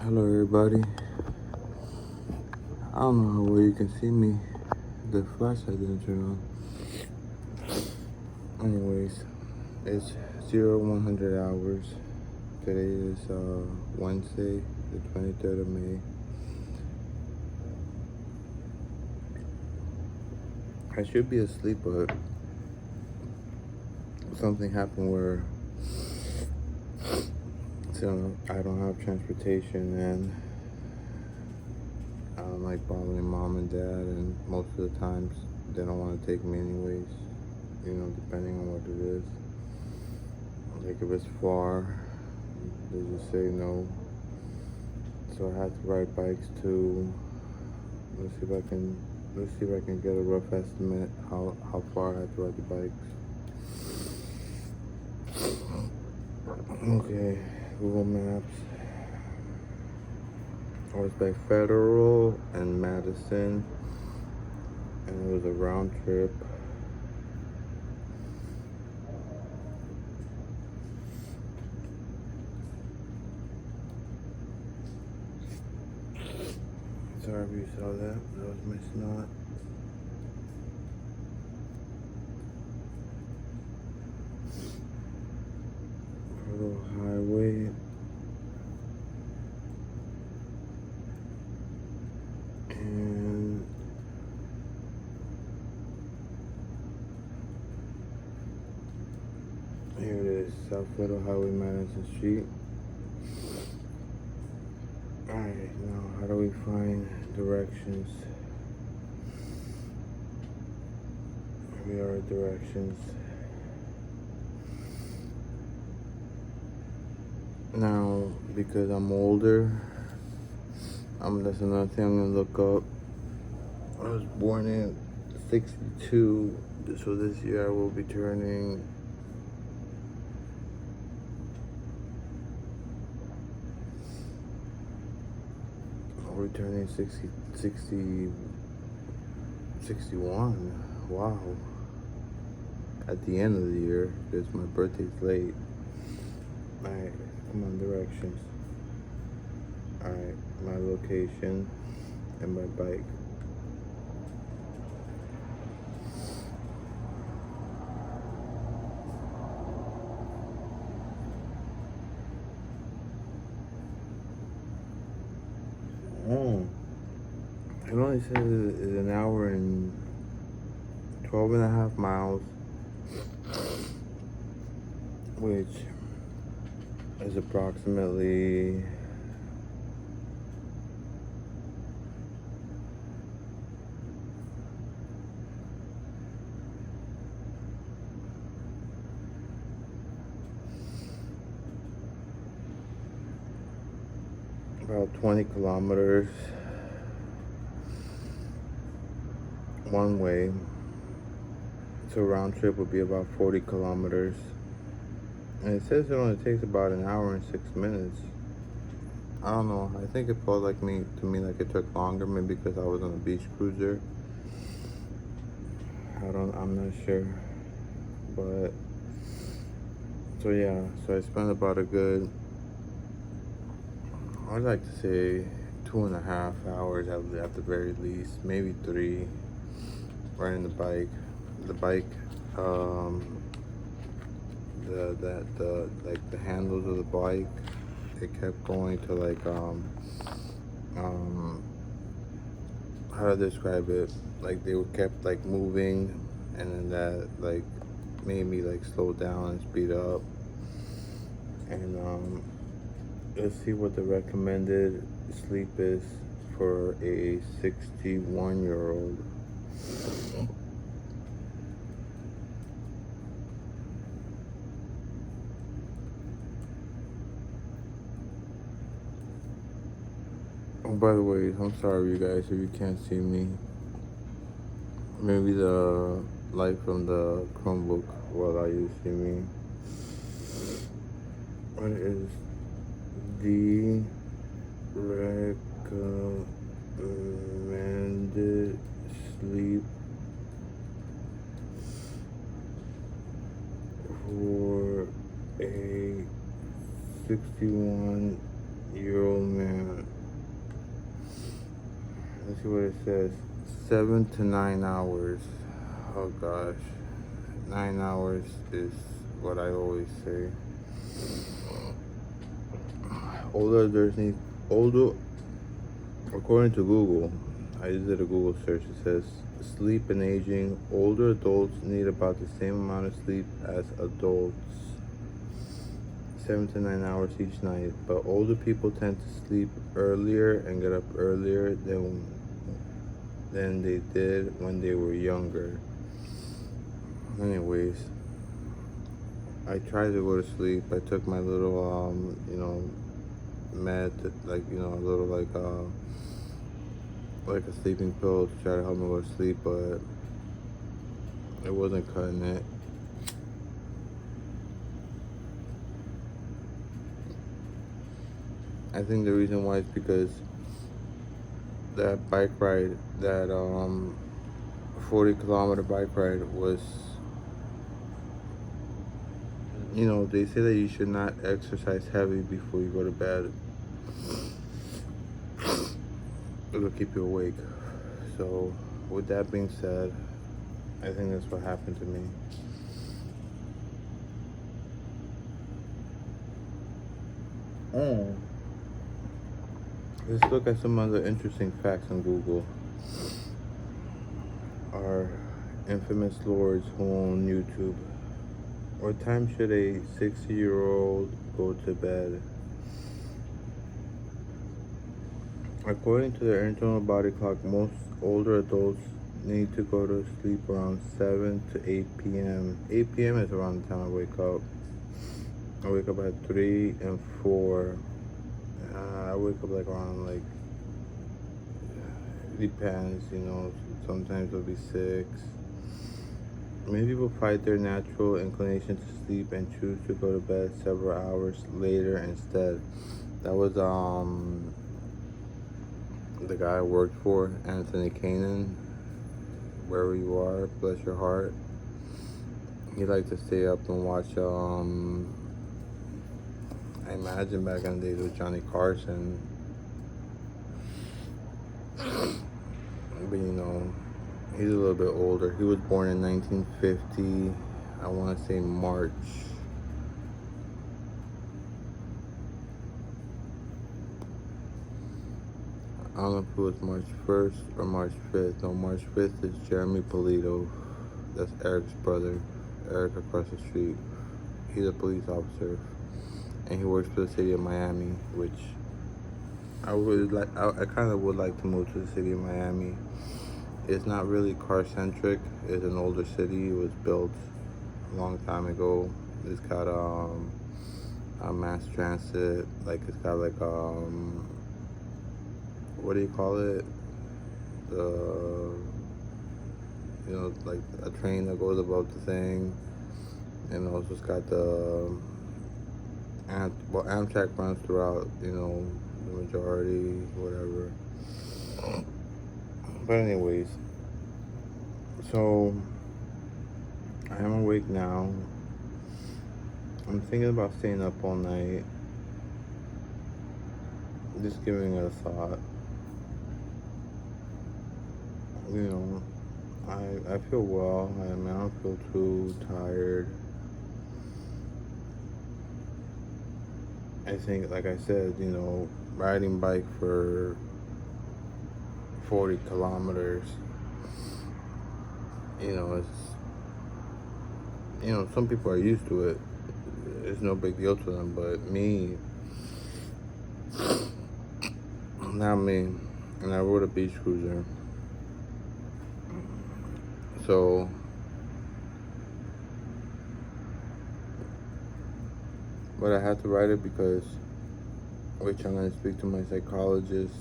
Hello everybody. I don't know how well you can see me. The flashlight didn't turn on. Anyways, it's 0100 hours. Today is Wednesday, the 23rd of May. I should be asleep, but something happened where I don't have transportation, and I don't like bothering mom and dad, and most of the times they don't want to take me anyways, depending on what it is. Like if it's far, they just say no. So I have to ride bikes too. Let's see if I can get a rough estimate how far I have to ride the bikes. Okay, Google Maps. I was by Federal and Madison, and it was a round trip. Sorry if you saw that. That was my snot. Federal Highway. And here it is, South Federal Highway, Madison Street. Alright, now how do we find directions? Here we are at directions. Now, because I'm older, that's another thing I'm gonna look up. I was born in 62, so this year I will be turning 61. Wow. At the end of the year, because my birthday's late. Alright, come on, directions. Alright, my location and my bike. It only says it's an hour and 12 and a half miles, which is approximately about 20 kilometers one way. So round trip would be about 40 kilometers. And it says it only takes about an hour and 6 minutes. I don't know. I think it felt like to me like it took longer, maybe because I was on a beach cruiser. I'm not sure. But so yeah, so I spent about a good, I'd like to say 2.5 hours at the very least, maybe 3, riding the bike. The bike, the handles of the bike, it kept going to like how to describe it? Like they kept like moving, and then that like made me like slow down and speed up. And let's see what the recommended sleep is for a 61-year-old. Oh, by the way, I'm sorry you guys if you can't see me. Maybe the light from the Chromebook will allow you to see me. What is the recommended sleep for a 61 9-year-old man. Let's see what it says. 7 to 9 hours. Oh gosh. 9 hours is what I always say. Older, according to Google, I just did a Google search. It says sleep and aging. Older adults need about the same amount of sleep as adults, 7 to 9 hours each night. But older people tend to sleep earlier and get up earlier than they did when they were younger. Anyways, I tried to go to sleep. I took my little, med, like, a little like a sleeping pill to try to help me go to sleep, but it wasn't cutting it. I think the reason why is because that bike ride, that 40-kilometer bike ride was, they say that you should not exercise heavy before you go to bed. It'll keep you awake. So with that being said, I think that's what happened to me. Let's look at some other interesting facts on Google. Our infamous lords who own YouTube. What time should a 60-year-old go to bed? According to their internal body clock, most older adults need to go to sleep around 7 to 8 p.m. 8 p.m. is around the time I wake up. I wake up at 3 and 4. I wake up around it depends, sometimes it'll be 6. Many people fight their natural inclination to sleep and choose to go to bed several hours later instead. That was the guy I worked for, Anthony Canaan. Wherever you are, bless your heart. He liked to stay up and watch, I imagine back in the days with Johnny Carson. But he's a little bit older. He was born in 1950, I want to say March. I don't know if it was March 1st or March 5th. No, March 5th is Jeremy Polito. That's Eric's brother. Eric across the street. He's a police officer. And he works for the city of Miami, which I kind of would like to move to the city of Miami. It's not really car-centric. It's an older city. It was built a long time ago. It's got a mass transit. It's got what do you call it? A train that goes above the thing. And also it's got the Amtrak runs throughout, the majority, whatever. But anyways, so I am awake now. I'm thinking about staying up all night. Just giving it a thought. I feel well. I don't feel too tired. I think, like I said, riding bike for 40 kilometers, some people are used to it. It's no big deal to them, but me, not me. And I rode a beach cruiser. So, but I had to write it because, which I'm going to speak to my psychologist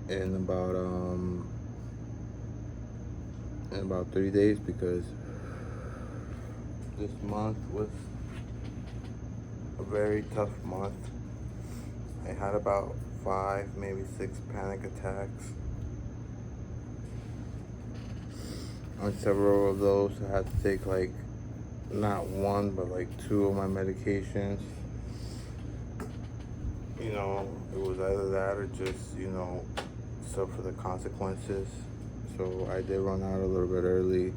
in about 3 days, because this month was a very tough month. I had about 5, maybe 6 panic attacks. On several of those, I had to take not one, but 2 of my medications. it was either that or just, suffer the consequences. So I did run out a little bit early.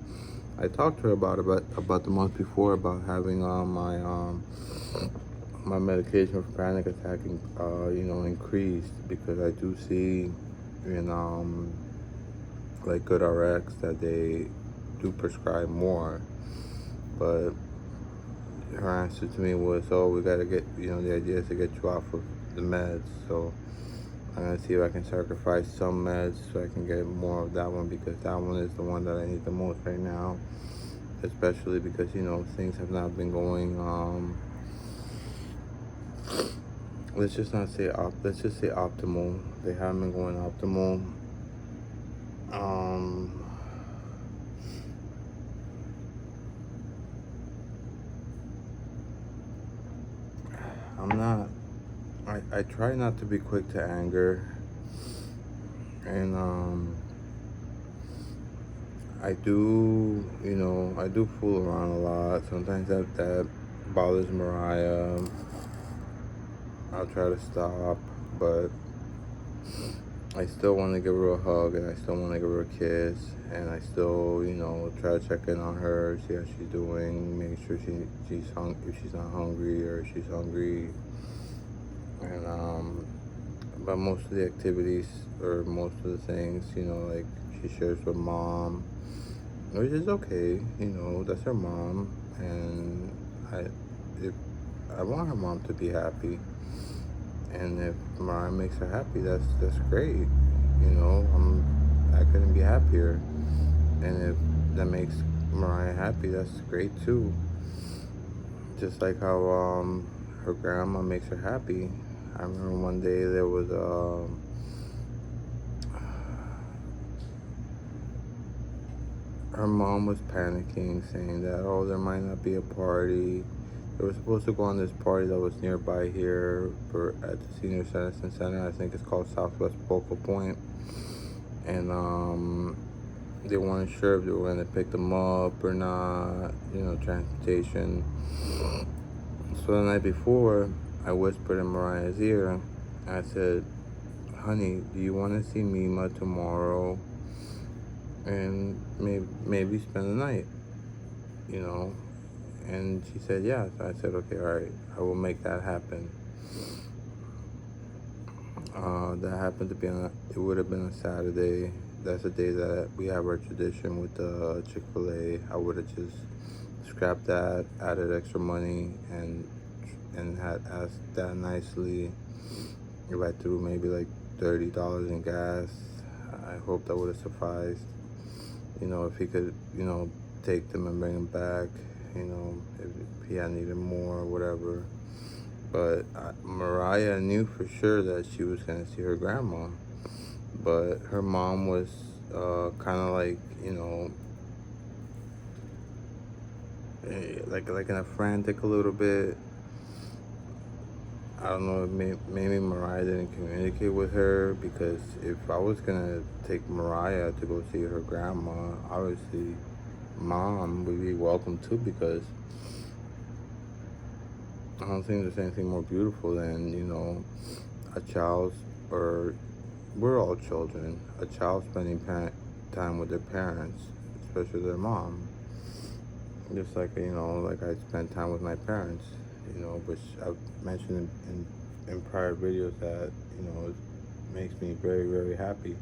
I talked to her about the month before about having my medication for panic attacking increased, because I do see in like GoodRx that they do prescribe more. But her answer to me was, oh, we gotta get, the idea is to get you off of the meds. So I'm gonna see if I can sacrifice some meds so I can get more of that one, because that one is the one that I need the most right now. Especially because, things have not been going, let's just say optimal. They haven't been going optimal. I'm not, I try not to be quick to anger, and I do fool around a lot. Sometimes that bothers Mariah. I'll try to stop, but I still want to give her a hug, and I still want to give her a kiss, and I still, try to check in on her, see how she's doing, make sure if she's not hungry or if she's hungry. And but most of the activities, or most of the things, like she shares with mom, which is okay. That's her mom, and if I want her mom to be happy, and if Mariah makes her happy, that's great. I couldn't be happier, and if that makes Mariah happy, that's great too. Just like how her grandma makes her happy. I remember one day there was her mom was panicking, saying that, oh, there might not be a party. They were supposed to go on this party that was nearby here at the Senior Citizen Center. I think it's called Southwest Focal Point. And they weren't sure if they were going to pick them up or not, transportation. So the night before, I whispered in Mariah's ear. I said, honey, do you want to see Mima tomorrow? And maybe spend the night, And she said yes. I said, okay, all right, I will make that happen. That happened to be it would have been a Saturday. That's the day that we have our tradition with the Chick-fil-A. I would have just scrapped that, added extra money, and had asked that nicely if I threw maybe like $30 in gas. I hope that would have sufficed. If he could, take them and bring them back, if he had needed more or whatever. But Mariah knew for sure that she was going to see her grandma. But her mom was kind of like, like in a frantic a little bit. I don't know, maybe Mariah didn't communicate with her, because if I was gonna take Mariah to go see her grandma, obviously mom would be welcome too, because I don't think there's anything more beautiful than, a child's, or we're all children, a child spending time with their parents, especially their mom. Just like, like I spend time with my parents, which I've mentioned in prior videos that, it makes me very, very happy.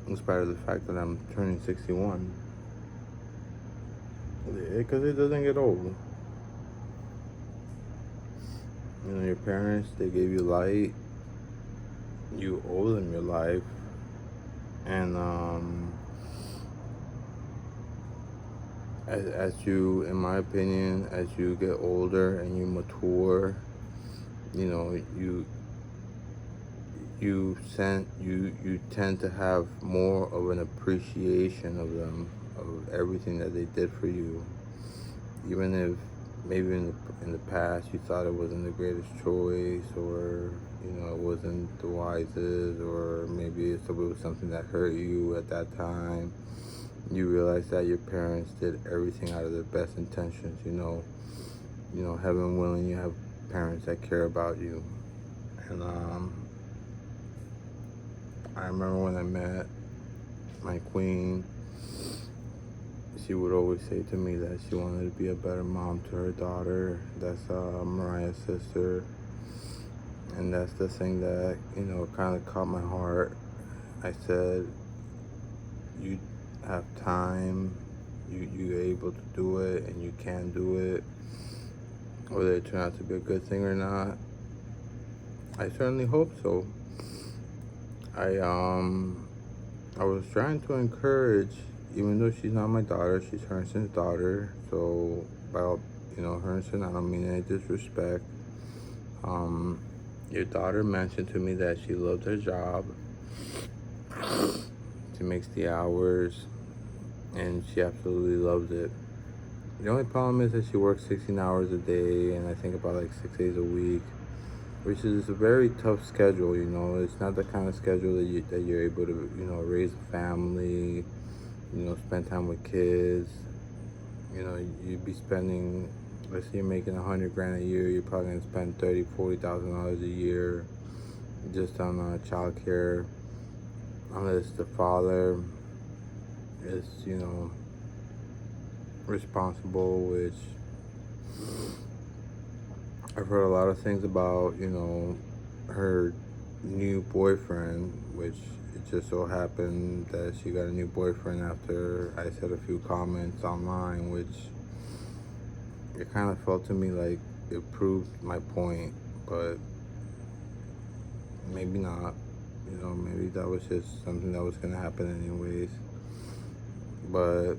In spite of the fact that I'm turning 61. Because it doesn't get old. Your parents, they gave you light. You owe them your life. And as you, in my opinion, as you get older and you mature, you tend to have more of an appreciation of them, of everything that they did for you. Even if maybe in the past you thought it wasn't the greatest choice, or it wasn't the wisest, or maybe it was something that hurt you at that time. You realize that your parents did everything out of their best intentions. Heaven willing, you have parents that care about you. And I remember when I met my queen, she would always say to me that she wanted to be a better mom to her daughter. That's Mariah's sister. And that's the thing that, kind of caught my heart. I said, you have time, you're able to do it, and you can do it. Whether it turned out to be a good thing or not, I certainly hope so. I was trying to encourage, even though she's not my daughter, she's Hernson's daughter. So about Hernson, I don't mean any disrespect. Your daughter mentioned to me that she loved her job. She makes the hours, and she absolutely loves it. The only problem is that she works 16 hours a day, and I think about like 6 days a week, which is a very tough schedule. It's not the kind of schedule that you're able to raise a family, spend time with kids. You'd be spending, let's say you're making 100 grand a year, you're probably gonna spend $30,000-$40,000 a year just on child care, unless the father is responsible, which I've heard a lot of things about, her new boyfriend, which it just so happened that she got a new boyfriend after I said a few comments online, which it kind of felt to me like it proved my point, but maybe not. Maybe that was just something that was gonna happen anyways. But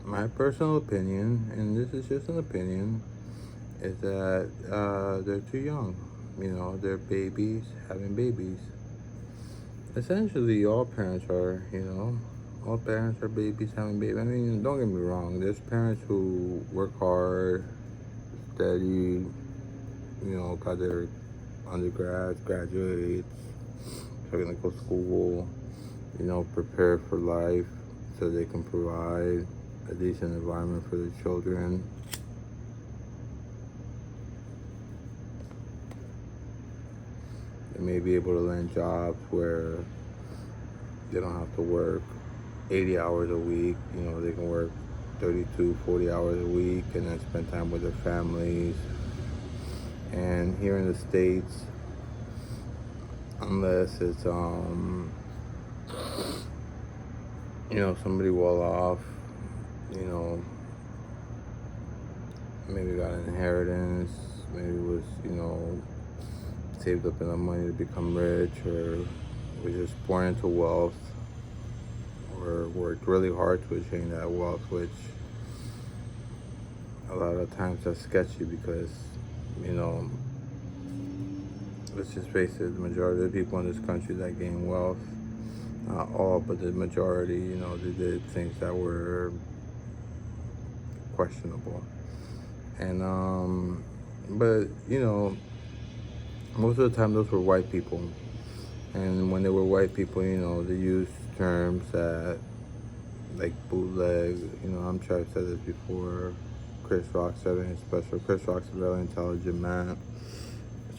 my personal opinion, and this is just an opinion, is that they're too young. They're babies having babies. Essentially, all parents are, all parents are babies having babies. I mean, don't get me wrong. There's parents who work hard, steady, got their undergrads, graduates, technical school, prepare for life so they can provide a decent environment for their children. They may be able to land jobs where they don't have to work 80 hours a week. They can work 32, 40 hours a week and then spend time with their families. And here in the States, unless it's somebody well off, maybe got an inheritance, maybe was saved up enough money to become rich, or was just born into wealth, or worked really hard to attain that wealth, which a lot of times that's sketchy because let's just face it, the majority of the people in this country that gain wealth, not all, but the majority, they did things that were questionable. And but most of the time those were white people, and when they were white people, they used terms that like bootleg. I'm sure I've said this before. Chris Rock said it in his special. Chris Rock's a very intelligent man.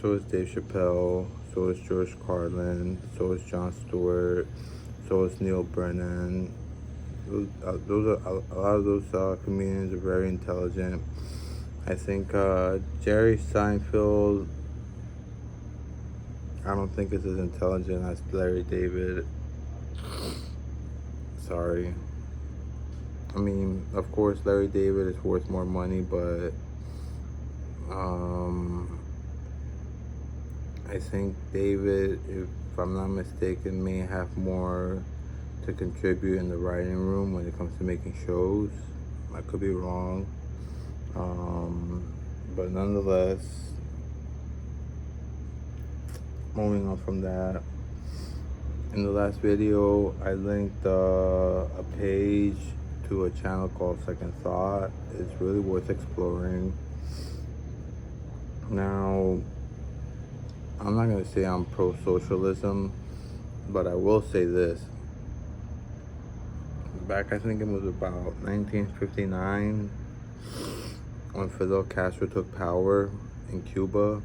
So is Dave Chappelle. So is George Carlin. So is Jon Stewart. So is Neil Brennan. Those are a lot of those comedians are very intelligent. I think Jerry Seinfeld, I don't think is as intelligent as Larry David. Sorry. I mean, of course, Larry David is worth more money, but I think David, if I'm not mistaken, may have more to contribute in the writing room when it comes to making shows. I could be wrong. But nonetheless, moving on from that, in the last video, I linked a page to a channel called Second Thought. It's really worth exploring. Now, I'm not gonna say I'm pro-socialism, but I will say this. Back, I think it was about 1959, when Fidel Castro took power in Cuba,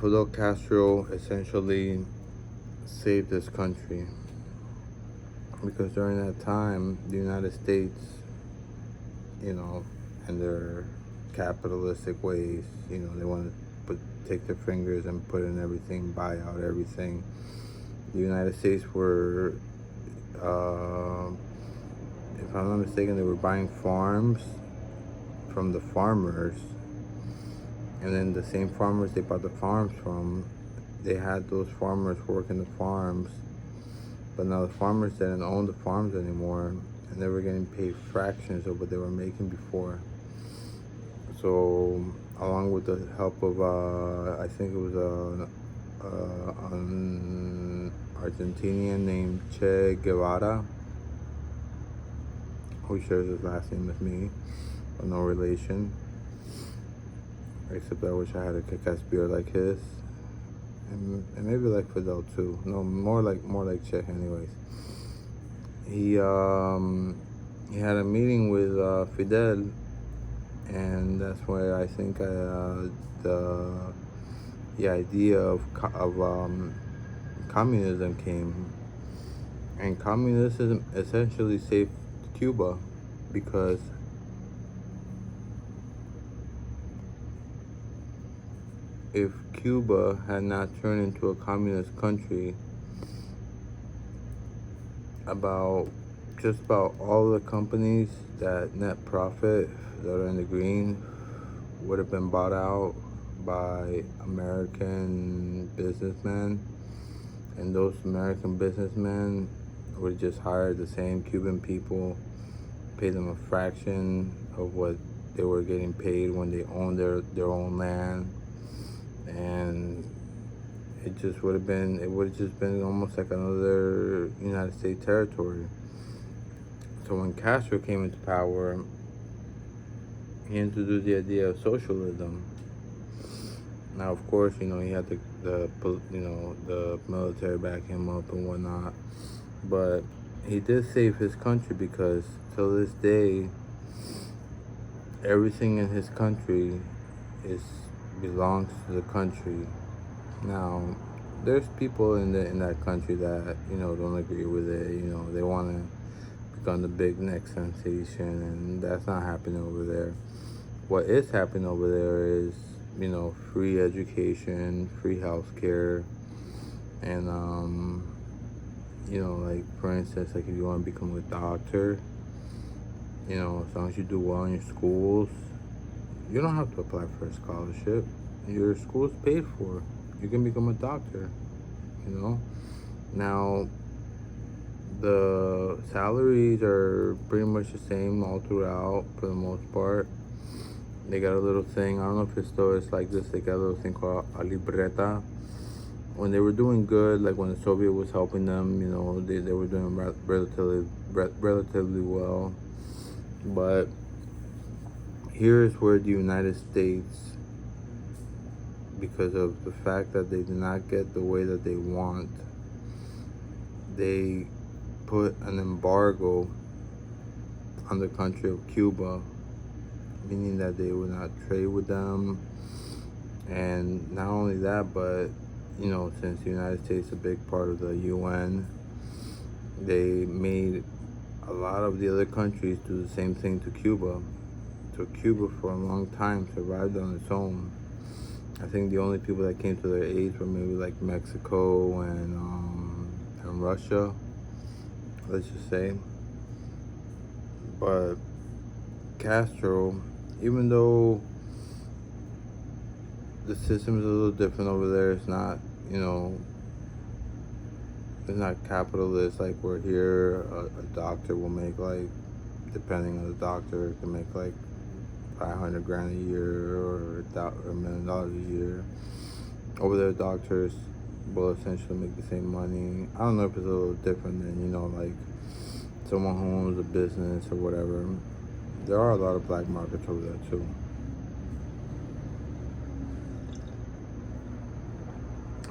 Fidel Castro essentially saved this country because during that time, the United States, and their capitalistic ways, they want to take their fingers and put in everything, buy out everything. The United States were, if I'm not mistaken, they were buying farms from the farmers, and then the same farmers they bought the farms from, they had those farmers working the farms, but now the farmers didn't own the farms anymore, and they were getting paid fractions of what they were making before. So, along with the help of, I think it was an Argentinian named Che Guevara, who shares his last name with me, but no relation. Except I wish I had a kick-ass beard like his, and maybe like Fidel too. No, more like Che, anyways. He had a meeting with Fidel, and that's where I think the idea of communism came. And communism essentially saved Cuba, because if Cuba had not turned into a communist country, just about all the companies that net profit that are in the green would have been bought out by American businessmen, and those American businessmen would just hire the same Cuban people, pay them a fraction of what they were getting paid when they owned their own land, and it would have just been almost like another United States territory. So when Castro came into power, he introduced the idea of socialism. Now, of course, he had the military back him up and whatnot, but he did save his country, because till this day, everything in his country belongs to the country. Now, there's people in that country that don't agree with it. They want to become the big next sensation, and that's not happening over there. What is happening over there is free education, free healthcare, and like, for instance, like if you want to become a doctor, as long as you do well in your schools, you don't have to apply for a scholarship. Your school's paid for. You can become a doctor, Now, the salaries are pretty much the same all throughout for the most part. They got a little thing, I don't know if it still is like this, they got a little thing called a libreta. When they were doing good, like when the Soviet was helping them, they were doing relatively well. But here's where the United States, because of the fact that they did not get the way that they want, they put an embargo on the country of Cuba, meaning that they would not trade with them. And not only that, but since the United States is a big part of the UN, they made a lot of the other countries do the same thing to Cuba. So Cuba for a long time survived on its own. I think the only people that came to their aid were maybe like Mexico and Russia, let's just say. But Castro, even though the system is a little different over there, it's not, it's not capitalist like we're here. A doctor will make, like, depending on the doctor, it can make like $500 grand a year or $1 million a year. Over there, doctors will essentially make the same money. I don't know if it's a little different than, like someone who owns a business or whatever. There are a lot of black markets over there too.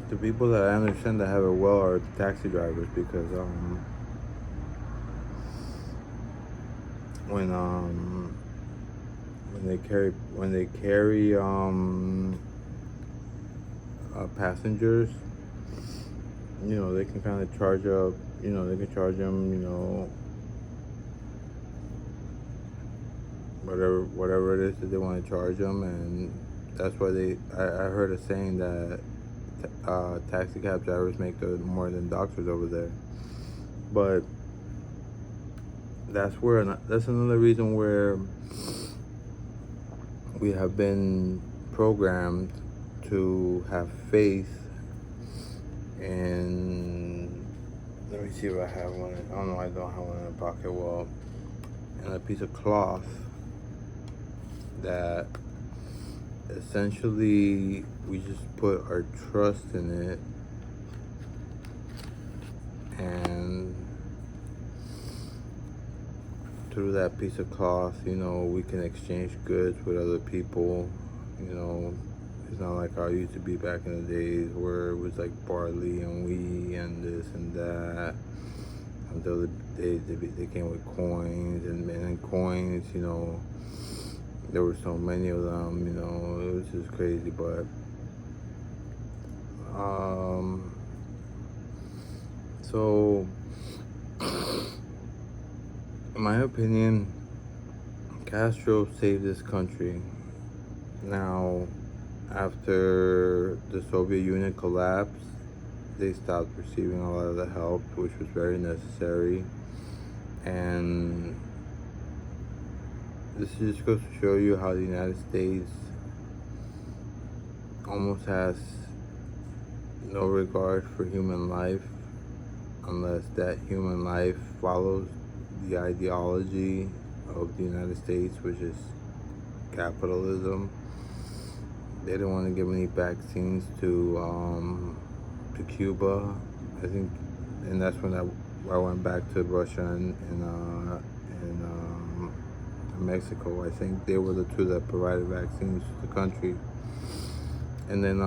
The people that I understand that have it well are taxi drivers, because when when they carry passengers, they can kind of charge up, they can charge them, whatever it is that they want to charge them. And that's why I heard a saying that taxi cab drivers make more than doctors over there. But that's another reason where we have been programmed to have faith in. Let me see if I have one. Oh no, I don't have one in the pocket. Well, and a piece of cloth that essentially we just put our trust in it, and through that piece of cloth, we can exchange goods with other people. It's not like how it used to be back in the days where it was like barley and wheat and this and that. Until they came with coins, and coins, there were so many of them, it was just crazy. But so in my opinion, Castro saved this country. Now, after the Soviet Union collapsed, they stopped receiving a lot of the help, which was very necessary. And this just goes to show you how the United States almost has no regard for human life unless that human life follows the ideology of the United States, which is capitalism. They didn't want to give any vaccines to Cuba, I think, and that's when I went back to Russia and Mexico. I think they were the two that provided vaccines to the country. And then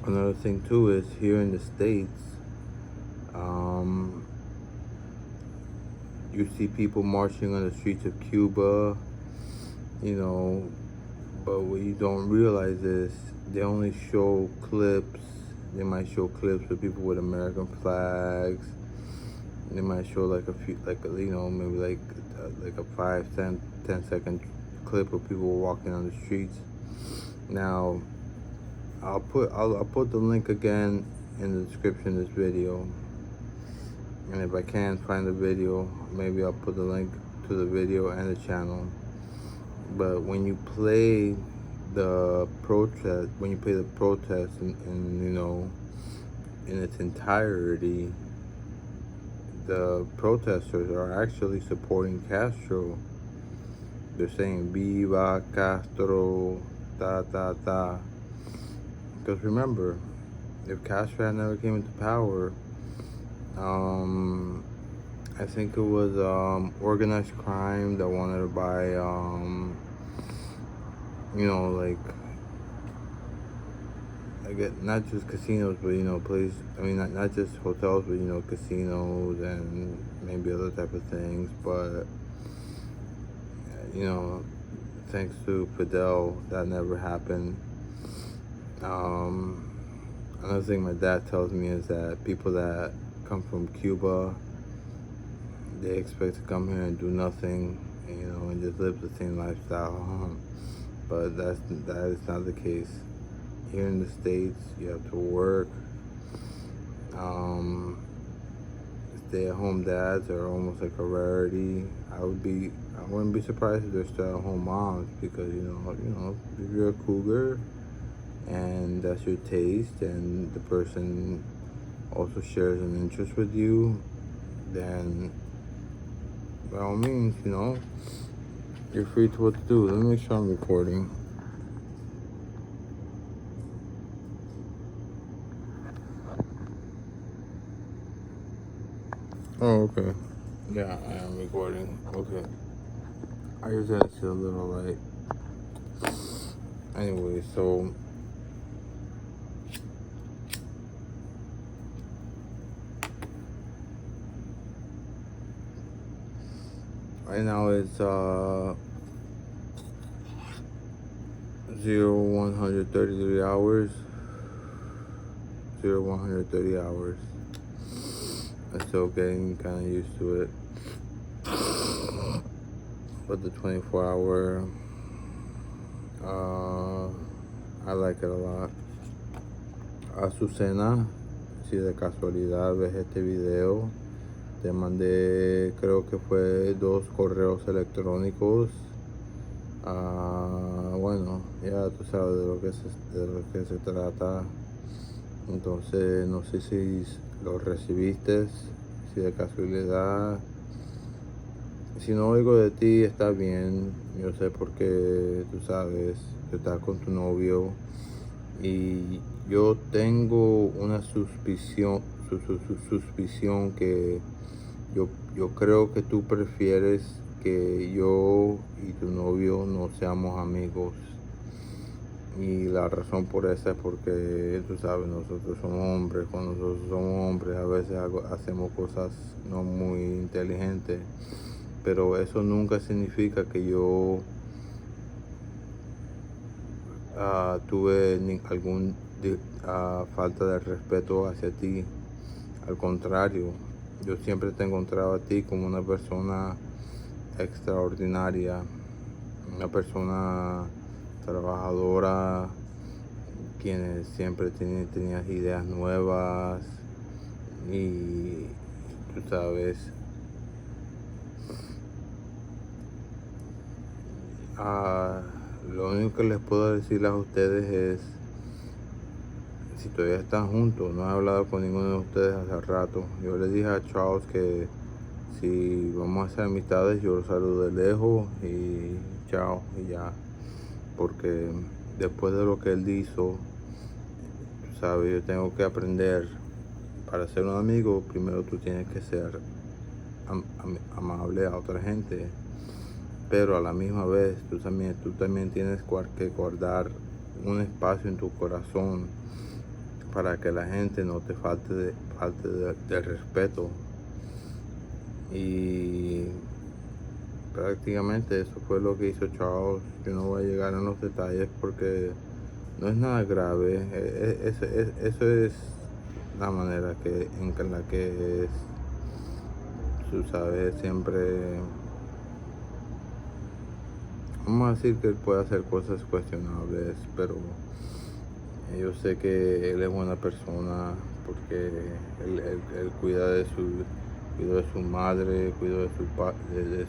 another thing too is here in the States, you see people marching on the streets of Cuba, but what you don't realize is they only show clips. They might show clips of people with American flags. They might show like a few, maybe like a 5-10 second clip of people walking on the streets. Now, I'll put the link again in the description of this video. And if I can't find the video, maybe I'll put the link to the video and the channel. But when you play the protest, in its entirety, the protesters are actually supporting Castro. They're saying "Viva Castro," ta ta ta. Because remember, if Castro had never came into power, I think it was organized crime that wanted to buy, I get not just casinos, but places. I mean, not just hotels, but casinos and maybe other type of things. But thanks to Fidel, that never happened. Another thing my dad tells me is that people that come from Cuba, they expect to come here and do nothing, and just live the same lifestyle. But that is not the case. Here in the States, you have to work. Stay-at-home dads are almost like a rarity. I wouldn't be surprised if there's stay-at-home moms, because if you're a cougar and that's your taste, and the person also shares an interest with you, then by all means, you're free to what to do. Let me make sure I'm recording. Oh, okay. Yeah, I am recording. Okay. I just had to see a little light. Anyway, so right now it's 133 hours. 130 hours. I'm still getting kind of used to it. But the 24-hour, I like it a lot. Azucena, si de casualidad ves este video, te mandé, creo que fue 2 correos electrónicos. Bueno, ya tú sabes de lo que se trata. Entonces no sé si lo recibiste, si de casualidad. Si no oigo de ti, está bien. Yo sé porque tú sabes que estás con tu novio. Y yo tengo una suspición, suspición que yo creo que tú prefieres que yo y tu novio no seamos amigos. Y la razón por eso es porque, tú sabes, nosotros somos hombres. Cuando nosotros somos hombres, a veces hacemos cosas no muy inteligentes. Pero eso nunca significa que yo tuve algún falta de respeto hacia ti. Al contrario, yo siempre te he encontrado a ti como una persona extraordinaria, una persona trabajadora, quien siempre tenías ideas nuevas y tú sabes, lo único que les puedo decir a ustedes es, si todavía están juntos, no he hablado con ninguno de ustedes hace rato. Yo le dije a Charles que si vamos a hacer amistades, yo lo saludo de lejos y chao y ya. Porque después de lo que él hizo, tú sabes, yo tengo que aprender. Para ser un amigo, primero tú tienes que ser amable a otra gente. Pero a la misma vez, tú también tienes que guardar un espacio en tu corazón para que la gente no te falte de respeto. Y prácticamente eso fue lo que hizo Charles. Yo no voy a llegar en los detalles porque no es nada grave. Eso es la manera en la que es, tú sabes, siempre. Vamos a decir que él puede hacer cosas cuestionables, pero yo sé que él es buena persona porque él cuida de su madre, cuidó de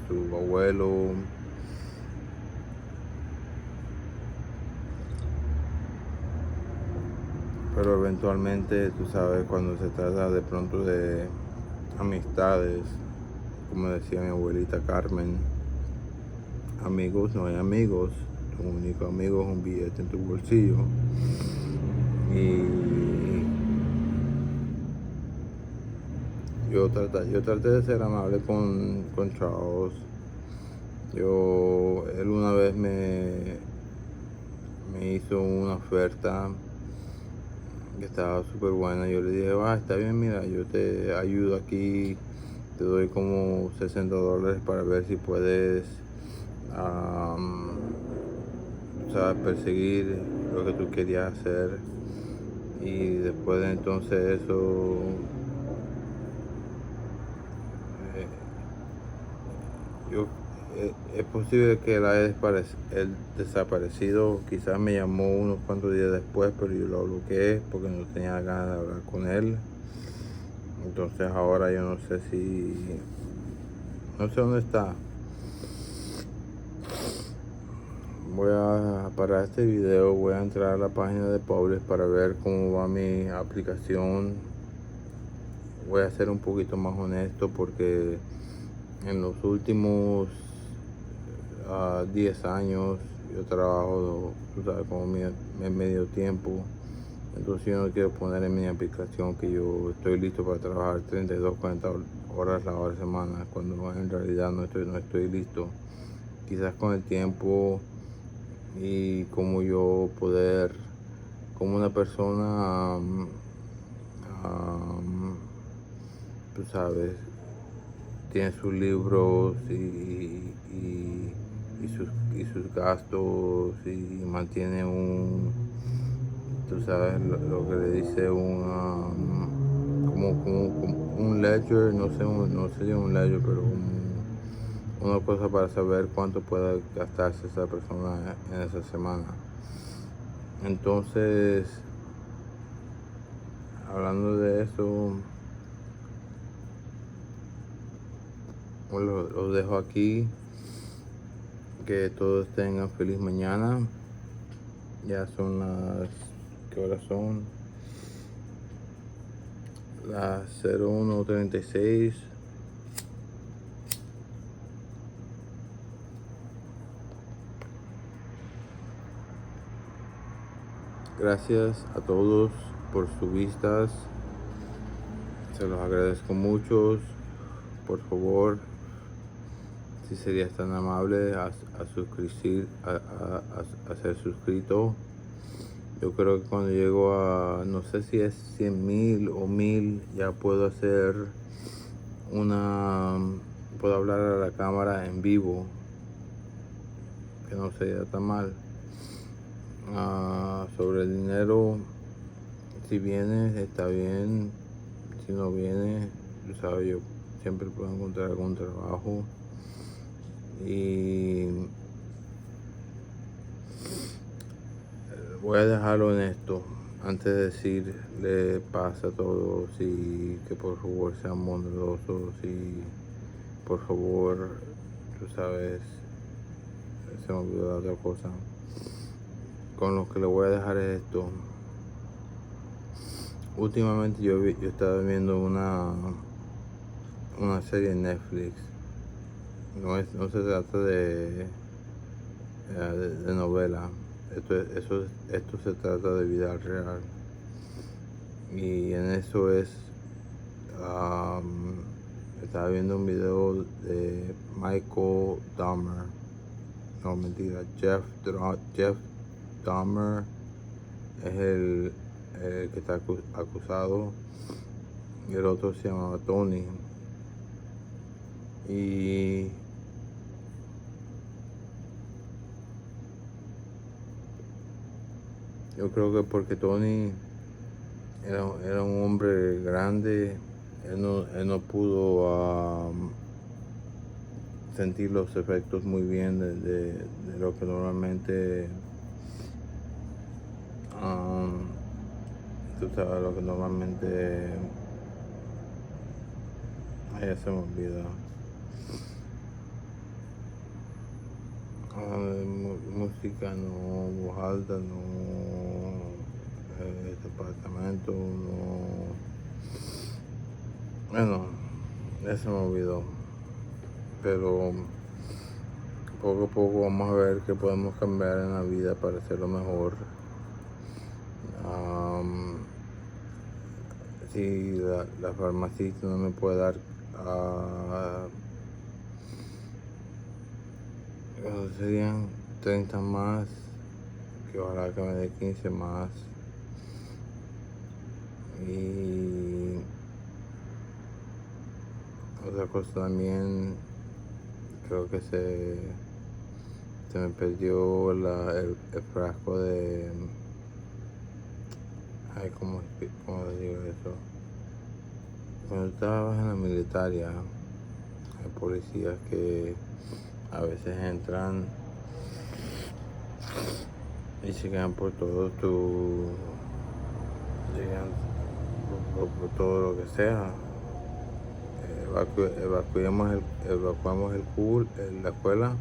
su abuelo. Pero eventualmente, tú sabes, cuando se trata de pronto de amistades, como decía mi abuelita Carmen, amigos no hay amigos, tu único amigo es un billete en tu bolsillo. Y yo traté de ser amable con Charles. Él una vez me hizo una oferta que estaba súper buena. Yo le dije, está bien, mira, yo te ayudo aquí, te doy como $60 para ver si puedes sabes, perseguir lo que tú querías hacer. Y después de entonces eso, es posible que él haya desaparecido. Quizás me llamó unos cuantos días después, pero yo lo bloqueé porque no tenía ganas de hablar con él. Entonces ahora yo no sé dónde está. Voy a parar este video, voy a entrar a la página de Publish para ver cómo va mi aplicación. Voy a ser un poquito más honesto porque en los últimos 10 años yo trabajo, tú sabes, como en medio tiempo. Entonces yo no quiero poner en mi aplicación que yo estoy listo para trabajar 32, 40 horas a la semana, cuando en realidad no estoy listo. Quizás con el tiempo y como yo poder, como una persona, tú sabes, tiene sus libros y sus gastos y mantiene tú sabes, lo que le dice como un ledger, no sé si un ledger, pero una cosa para saber cuánto puede gastarse esa persona en esa semana. Entonces, hablando de eso, lo dejo aquí. Que todos tengan feliz mañana. Ya son ¿qué horas son? Las 01:36. Gracias a todos por sus vistas. Se los agradezco mucho. Por favor, si serías tan amable a suscribir, a ser suscrito. Yo creo que cuando llego a, no sé si es 100,000 o 1000, ya puedo puedo hablar a la cámara en vivo, que no sería tan mal. Sobre el dinero, si viene, está bien. Si no viene, tú sabes, yo siempre puedo encontrar algún trabajo. Y voy a dejarlo en esto antes de decirle paz a todos y que por favor sean bondadosos y por favor, tú sabes, se me olvidó otra cosa. Con lo que le voy a dejar es esto. Últimamente yo estaba viendo una serie en Netflix. No se trata de novela. Esto se trata de vida real. Y en eso estaba viendo un video de Michael Dahmer. No, mentira, Jeff Dahmer es el que está acusado. Y el otro se llamaba Tony. Y yo creo que porque Tony era un hombre grande, él no pudo sentir los efectos muy bien de lo que normalmente, tú sabes, lo que normalmente, ya se me olvida. Música, no, voz alta, no, departamento, no. Bueno, ya se me olvidó. Pero poco a poco vamos a ver qué podemos cambiar en la vida para hacerlo mejor. Si la farmacista no me puede dar serían 30 más, que ojalá que me dé 15 más. Y otra cosa también, creo que se me perdió el frasco de, ay, ¿cómo digo eso? Cuando estabas en la militaria, hay policías que a veces entran y se quedan por todo por todo lo que sea. Evacuamos el pool, la escuela,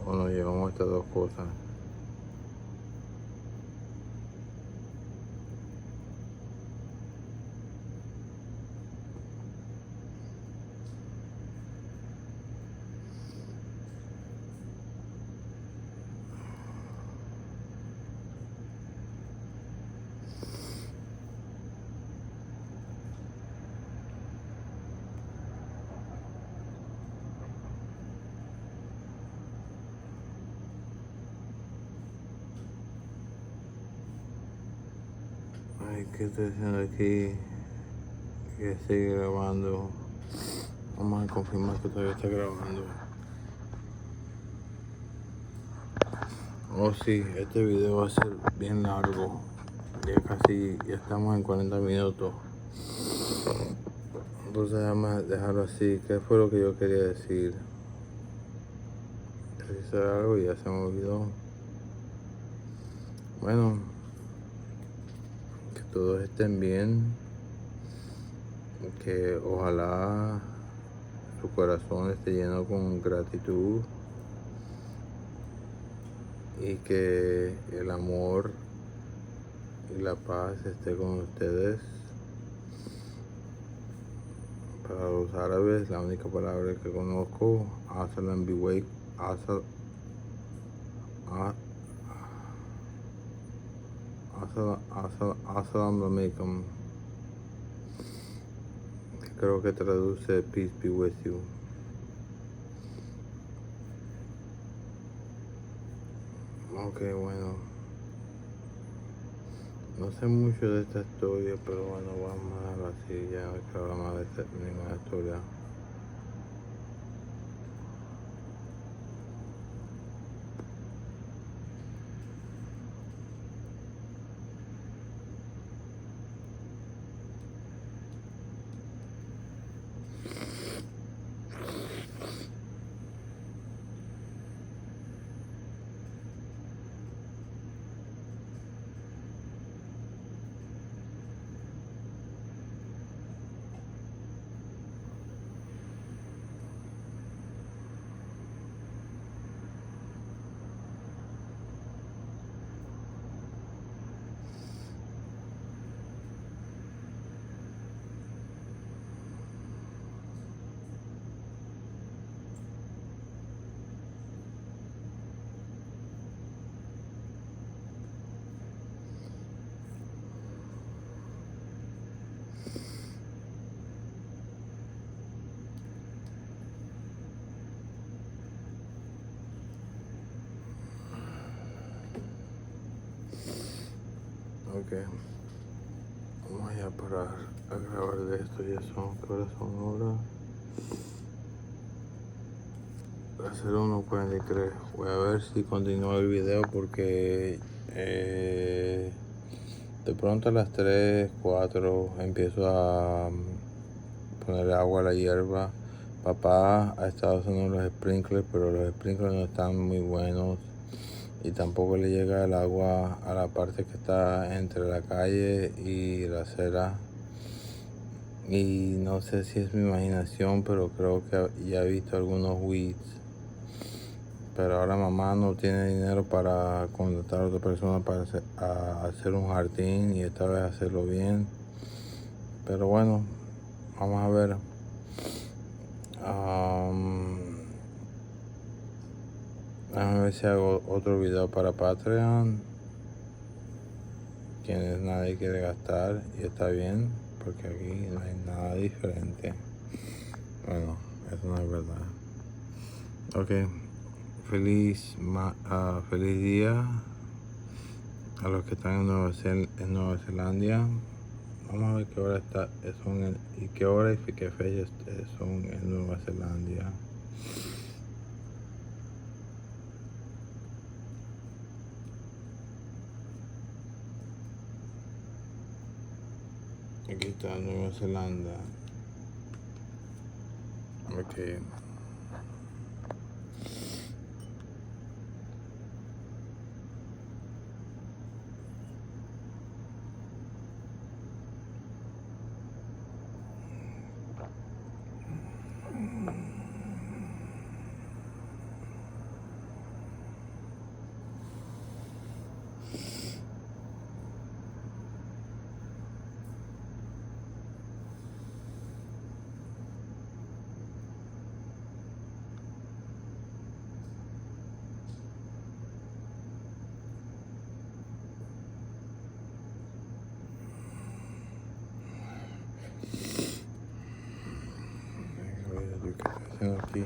o nos llevamos estas dos cosas. Ay, ¿qué estoy haciendo aquí? Que sigue grabando. Vamos a confirmar que todavía está grabando. Oh sí, este video va a ser bien largo. Ya estamos en 40 minutos. Entonces déjame dejarlo así. ¿Qué fue lo que yo quería decir? Quería decir algo y ya se me olvidó. Bueno, que todos estén bien. Que ojalá su corazón esté lleno con gratitud. Y que el amor y la paz esté con ustedes. Para los árabes, la única palabra que conozco, Asalam Biwake, Asalam Alaikum, creo que traduce Peace be with you. Ok, bueno, no sé mucho de esta historia, pero bueno, vamos a dejarlo así, ya no quiero hablar más de ninguna historia. Ok, vamos a parar a grabar de esto, ya son, ¿qué horas son ahora? Va a ser 1:43. Voy a ver si continúo el video porque de pronto a las 3, 4 empiezo a poner agua a la hierba. Papá ha estado haciendo los sprinklers, pero los sprinklers no están muy buenos y tampoco le llega el agua a la parte que está entre la calle y la acera. Y no sé si es mi imaginación, pero creo que ya he visto algunos weeds. Pero ahora mamá no tiene dinero para contratar a otra persona para hacer un jardín y esta vez hacerlo bien. Pero bueno, vamos a ver. Déjame ver si hago otro video para Patreon. Quienes nadie quiere gastar y está bien, porque aquí no hay nada diferente. Bueno, eso no es verdad. Ok, feliz día a los que están en Nueva Zelanda. Vamos a ver qué hora y qué hora y qué fecha son en Nueva Zelanda. Aquí está Nueva Zelanda. Ok. Aquí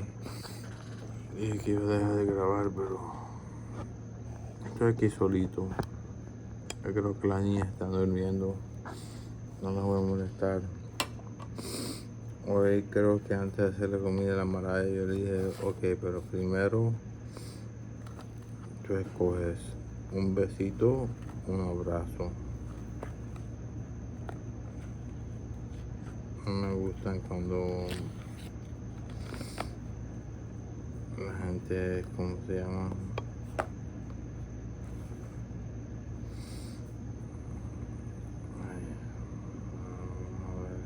dije que iba a dejar de grabar, pero estoy aquí solito. Yo creo que la niña está durmiendo, no nos voy a molestar. Hoy creo que antes de hacerle comida a la Maraya yo le dije, ok, pero primero tú escoges un besito, un abrazo. No me gustan cuando la gente, ¿cómo se llama? Ay, a ver.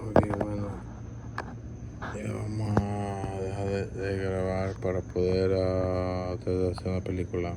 Ok, bueno, ya vamos a dejar de grabar para poder hacer una película.